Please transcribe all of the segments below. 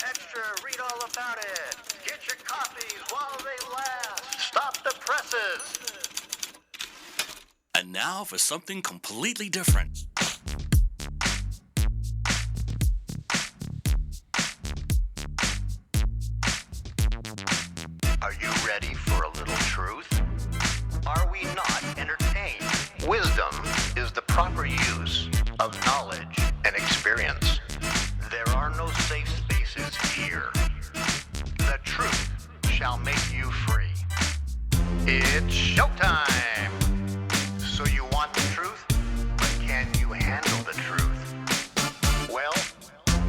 extra, read all about it. Get your copies while they last. Stop the presses. And now for something completely different. Are you ready for a little truth? Are we not entertained? Wisdom is the proper use of knowledge and experience. There are no safe spaces here. The truth shall make you free. It's showtime! So you want the truth, but can you handle the truth? Well,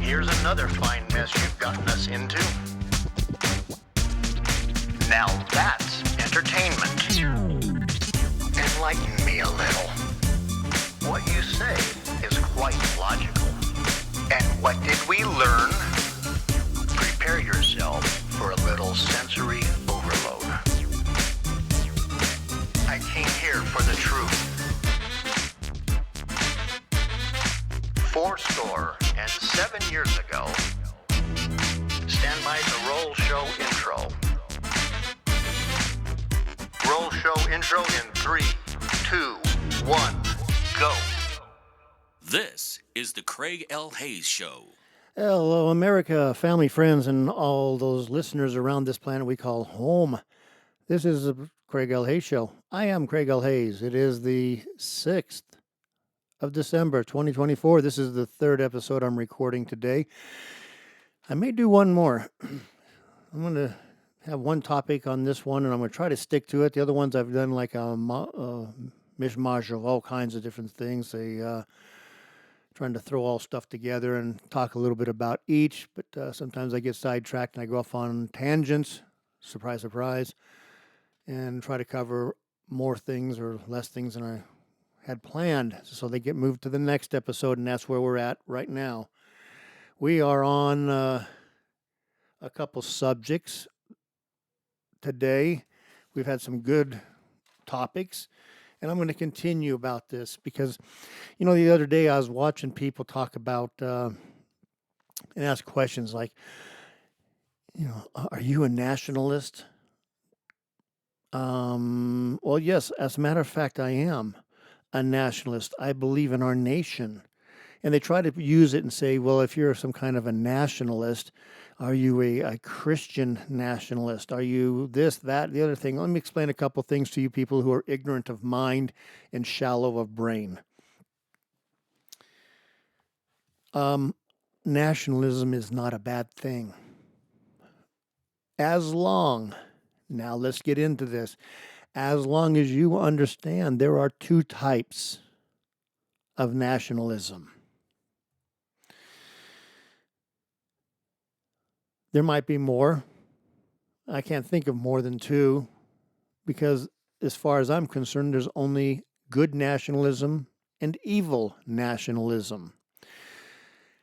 here's another fine mess you've gotten us into. Now that's entertainment. Enlighten me a little. What you say is quite logical. And what did we learn? Prepare yourself for a little sensory overload. I came here for the truth. 47 years ago, stand by the roll show intro. Roll show intro in 3, 2, 1, go. This is the Craig L. Hayes Show. Hello, America, family, friends, and all those listeners around this planet we call home. This is the Craig L. Hayes Show. I am Craig L. Hayes. It is the 6th of December, 2024. This is the third episode I'm recording today. I may do one more. I'm going to have one topic on this one, and I'm going to try to stick to it. The other ones I've done like a mishmash of all kinds of different things. Trying to throw all stuff together and talk a little bit about each, but sometimes I get sidetracked and I go off on tangents, surprise, surprise, and try to cover more things or less things than I had planned, so they get moved to the next episode, and that's where we're at right now. We are on a couple subjects today. We've had some good topics, and I'm going to continue about this because, the other day I was watching people talk about and ask questions like, are you a nationalist? Well, yes, as a matter of fact, I am a nationalist. I believe in our nation. And they try to use it and say, well, if you're some kind of a nationalist, are you a Christian nationalist? Are you this, that, the other thing? Let me explain a couple things to you people who are ignorant of mind and shallow of brain. Nationalism is not a bad thing. Now let's get into this. As long as you understand there are two types of nationalism. There might be more. I can't think of more than two because as far as I'm concerned, there's only good nationalism and evil nationalism.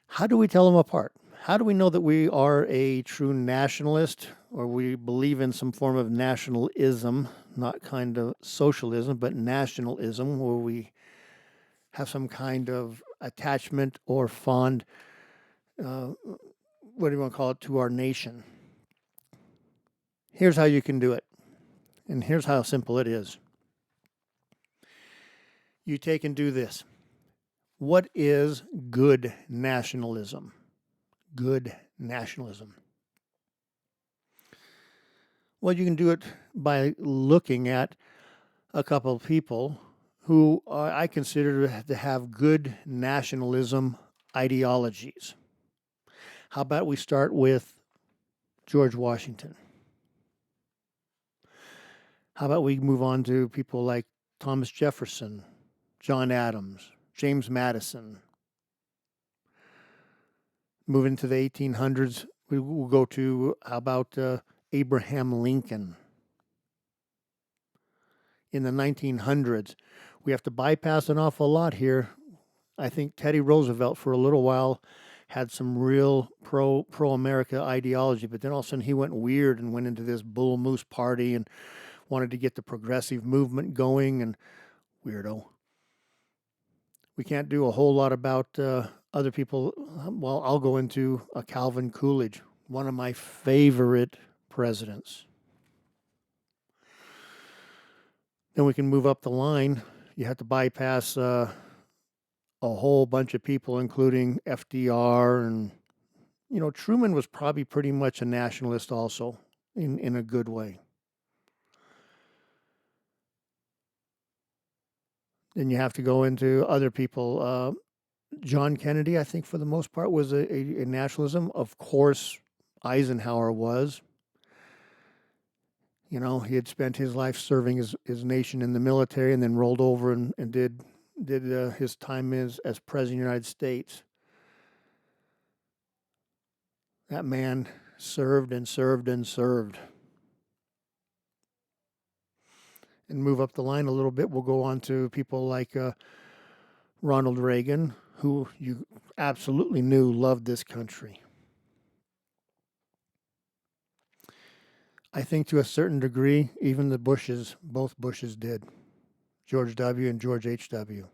How do we tell them apart? How do we know that we are a true nationalist or we believe in some form of nationalism, not kind of socialism, but nationalism, where we have some kind of attachment or fond, what do you want to call it, to our nation? Here's how you can do it. And here's how simple it is. You take and do this. What is good nationalism? Good nationalism. Well, you can do it by looking at a couple of people who I consider to have good nationalism ideologies. How about we start with George Washington? How about we move on to people like Thomas Jefferson, John Adams, James Madison? Move into the 1800s, we will go to, how about Abraham Lincoln? In the 1900s, we have to bypass an awful lot here. I think Teddy Roosevelt, for a little while, had some real pro-America ideology, but then all of a sudden he went weird and went into this bull moose party and wanted to get the progressive movement going, and weirdo. We can't do a whole lot about Other people, well, I'll go into a Calvin Coolidge, one of my favorite presidents. Then we can move up the line. You have to bypass a whole bunch of people, including FDR. And, Truman was probably pretty much a nationalist also, in a good way. Then you have to go into other people. John Kennedy, I think, for the most part, was a nationalism. Of course, Eisenhower was. He had spent his life serving his nation in the military, and then rolled over and did his time as president of the United States. That man served and served and served. And move up the line a little bit, we'll go on to people like Ronald Reagan, who you absolutely knew loved this country. I think to a certain degree, even the Bushes, both Bushes did. George W. and George H.W.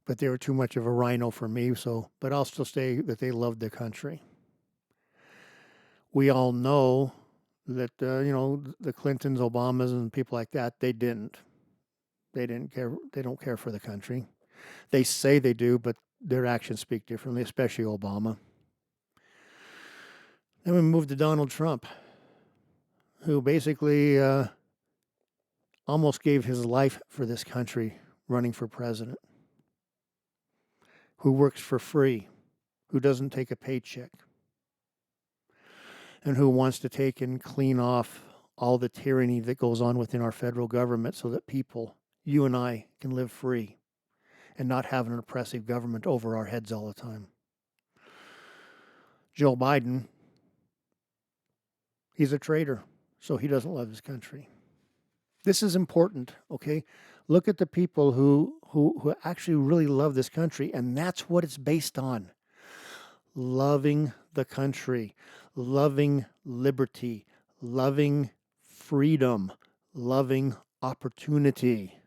But they were too much of a rhino for me, but I'll still say that they loved their country. We all know that, the Clintons, Obamas, and people like that, they didn't. They didn't care. They don't care for the country. They say they do, but their actions speak differently, especially Obama. Then we move to Donald Trump, who basically almost gave his life for this country running for president, who works for free, who doesn't take a paycheck, and who wants to take and clean off all the tyranny that goes on within our federal government so that people, you and I, can live free and not have an oppressive government over our heads all the time. Joe Biden, he's a traitor, so he doesn't love his country. This is important, okay? Look at the people who actually really love this country, and that's what it's based on. Loving the country, loving liberty, loving freedom, loving opportunity.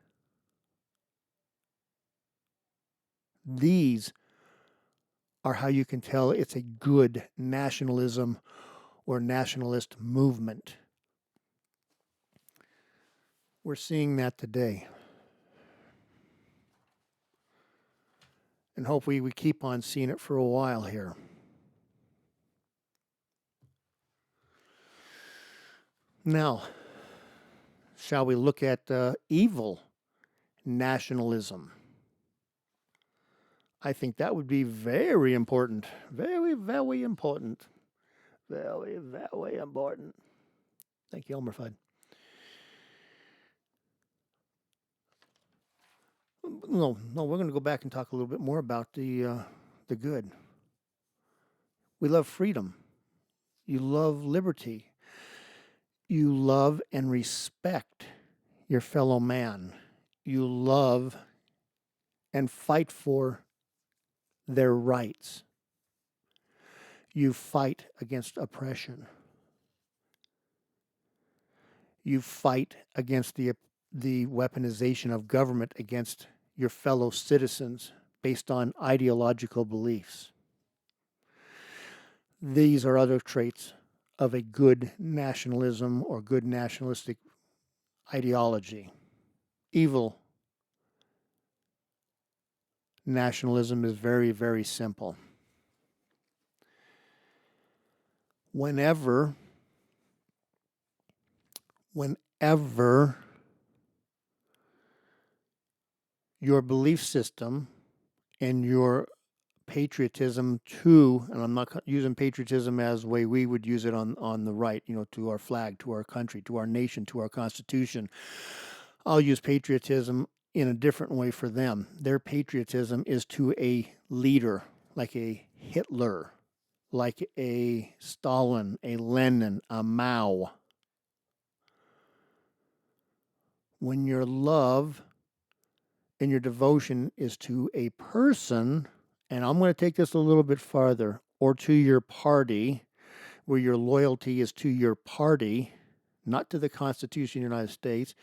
These are how you can tell it's a good nationalism or nationalist movement. We're seeing that today. And hopefully we keep on seeing it for a while here. Now, shall we look at evil nationalism? I think that would be very important. Very, very important. Very, very important. Thank you, Elmer Fudd. No, we're going to go back and talk a little bit more about the good. We love freedom. You love liberty. You love and respect your fellow man. You love and fight for their rights. You fight against oppression. You fight against the weaponization of government against your fellow citizens based on ideological beliefs. These are other traits of a good nationalism or good nationalistic ideology. Evil nationalism is very, very simple. Whenever your belief system and your patriotism and I'm not using patriotism as the way we would use it on the right, to our flag, to our country, to our nation, to our Constitution. I'll use patriotism in a different way for them. Their patriotism is to a leader, like a Hitler, like a Stalin, a Lenin, a Mao. When your love and your devotion is to a person, and I'm going to take this a little bit farther, or to your party, where your loyalty is to your party, not to the Constitution of the United States,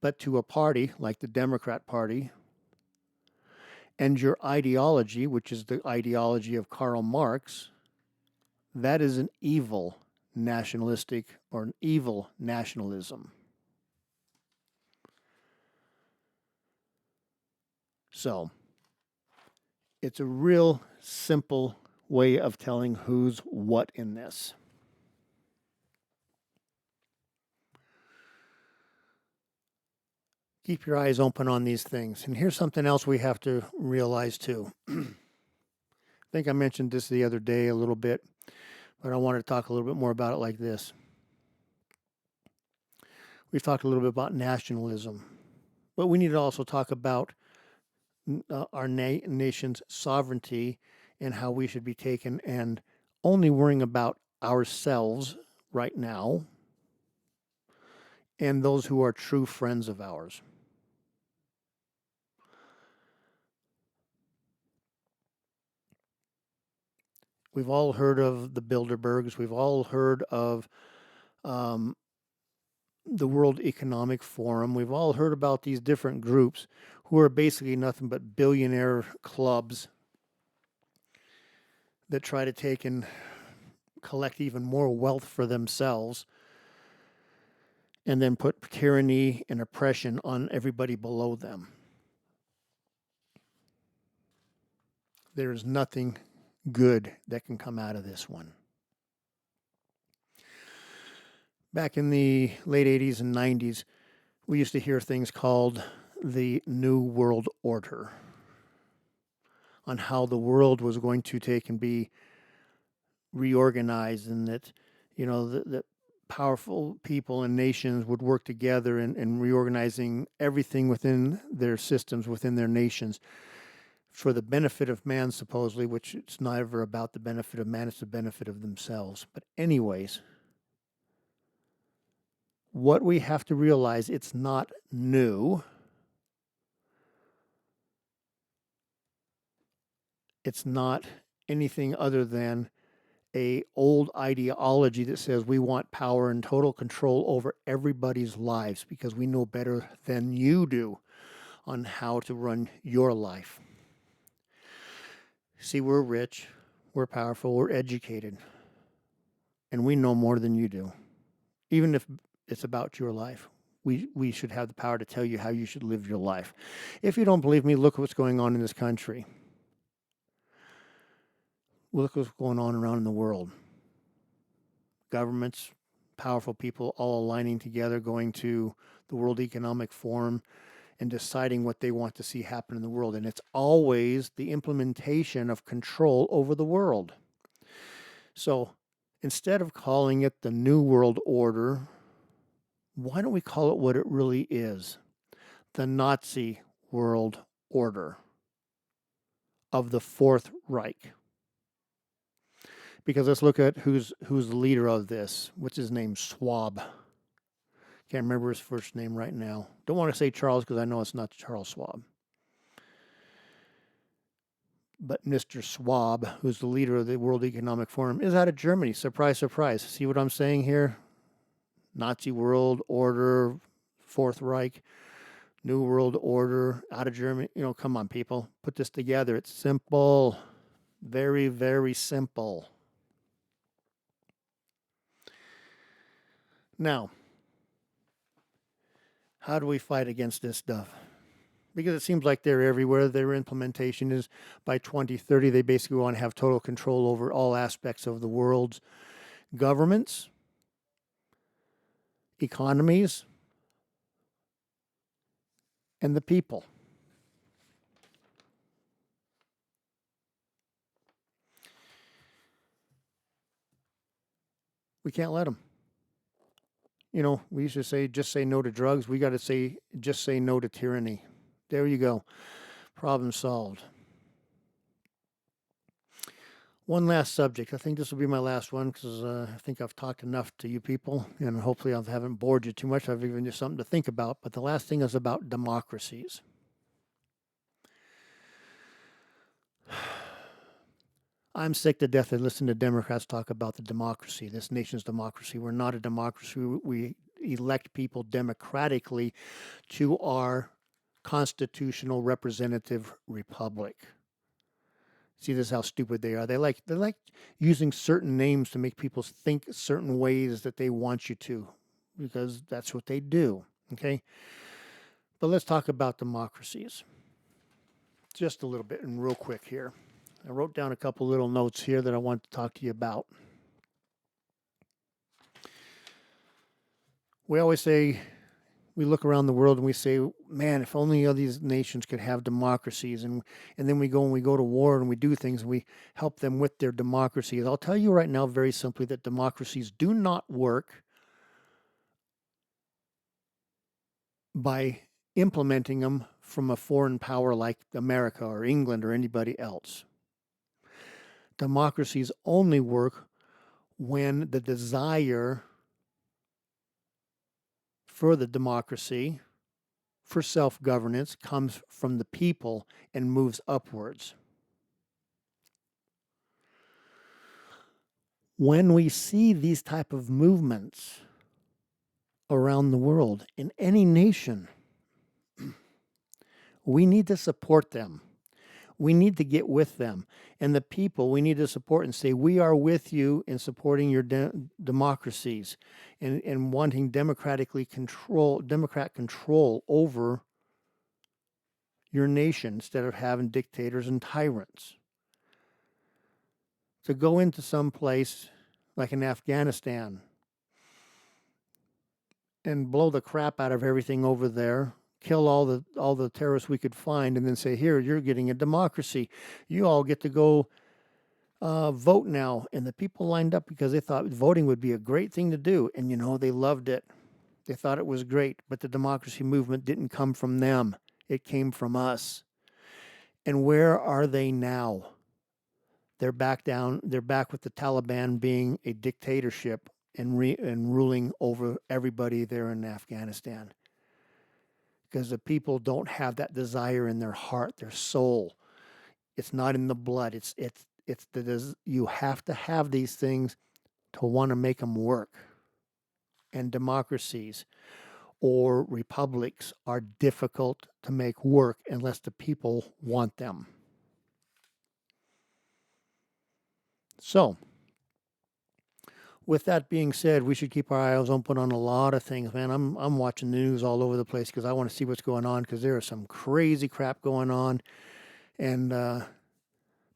but to a party like the Democrat Party, And your ideology, which is the ideology of Karl Marx, that is an evil nationalistic or an evil nationalism. So, it's a real simple way of telling who's what in this. Keep your eyes open on these things. And here's something else we have to realize too. I think I mentioned this the other day a little bit, but I wanted to talk a little bit more about it like this. We've talked a little bit about nationalism, but we need to also talk about our nation's sovereignty and how we should be taken and only worrying about ourselves right now and those who are true friends of ours. We've all heard of the Bilderbergs. We've all heard of the World Economic Forum. We've all heard about these different groups who are basically nothing but billionaire clubs that try to take and collect even more wealth for themselves and then put tyranny and oppression on everybody below them. There is nothing good that can come out of this one. Back in the late 80s and 90s, we used to hear things called the New World Order, on how the world was going to take and be reorganized, and that, the powerful people and nations would work together in reorganizing everything within their systems, within their nations, for the benefit of man, supposedly, which it's never about the benefit of man, it's the benefit of themselves. But anyways, what we have to realize, it's not new. It's not anything other than a old ideology that says we want power and total control over everybody's lives because we know better than you do on how to run your life. See, we're rich, we're powerful, we're educated, and we know more than you do. Even if it's about your life, we should have the power to tell you how you should live your life. If you don't believe me, look at what's going on in this country. Look what's going on around in the world. Governments, powerful people all aligning together, going to the World Economic Forum and deciding what they want to see happen in the world. And it's always the implementation of control over the world. So instead of calling it the New World Order, why don't we call it what it really is? The Nazi World Order of the Fourth Reich. Because let's look at who's the leader of this. What's his name? Schwab. Can't remember his first name right now. Don't want to say Charles because I know it's not Charles Schwab. But Mr. Schwab, who's the leader of the World Economic Forum, is out of Germany. Surprise, surprise. See what I'm saying here? Nazi World Order, Fourth Reich, New World Order, out of Germany. Come on, people. Put this together. It's simple. Very, very simple. Now, how do we fight against this stuff? Because it seems like they're everywhere. Their implementation is by 2030, they basically want to have total control over all aspects of the world's governments, economies, and the people. We can't let them. We used to say, just say no to drugs. We got to say, just say no to tyranny. There you go. Problem solved. One last subject. I think this will be my last one because I think I've talked enough to you people, and hopefully I haven't bored you too much. I've given you something to think about. But the last thing is about democracies. I'm sick to death of listening to Democrats talk about the democracy, this nation's democracy. We're not a democracy. We elect people democratically to our constitutional representative republic. See, this is how stupid they are. They like using certain names to make people think certain ways that they want you to, because that's what they do. Okay? But let's talk about democracies. Just a little bit and real quick here. I wrote down a couple little notes here that I want to talk to you about. We always say, we look around the world and we say, man, if only all these nations could have democracies. And then we go to war and we do things and we help them with their democracies. I'll tell you right now very simply that democracies do not work by implementing them from a foreign power like America or England or anybody else. Democracies only work when the desire for the democracy, for self-governance, comes from the people and moves upwards. When we see these type of movements around the world, in any nation, we need to support them. We need to get with them. And the people we need to support and say, we are with you in supporting your democracies and wanting democrat control over your nation instead of having dictators and tyrants. To go into some place like in Afghanistan and blow the crap out of everything over there, kill all the terrorists we could find, and then say, here, you're getting a democracy. You all get to go vote now. And the people lined up because they thought voting would be a great thing to do. And, they loved it. They thought it was great. But the democracy movement didn't come from them. It came from us. And where are they now? They're back down. They're back with the Taliban being a dictatorship and ruling over everybody there in Afghanistan. Because the people don't have that desire in their heart, their soul. It's not in the blood. You have to have these things to want to make them work. And democracies or republics are difficult to make work unless the people want them. So, with that being said, we should keep our eyes open on a lot of things, man. I'm watching the news all over the place because I want to see what's going on, because there is some crazy crap going on. And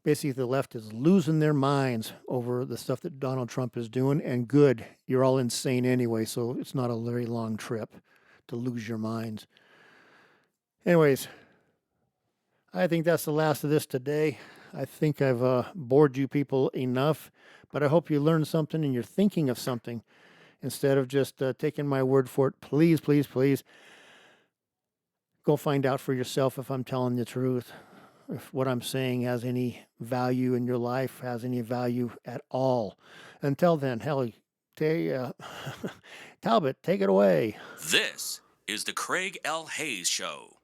basically the left is losing their minds over the stuff that Donald Trump is doing. And good, you're all insane anyway, so it's not a very long trip to lose your minds. Anyways, I think that's the last of this today. I think I've bored you people enough, but I hope you learned something and you're thinking of something instead of just taking my word for it. Please, please, please go find out for yourself if I'm telling the truth, if what I'm saying has any value in your life, has any value at all. Until then, Talbot, take it away. This is the Craig L. Hayes Show.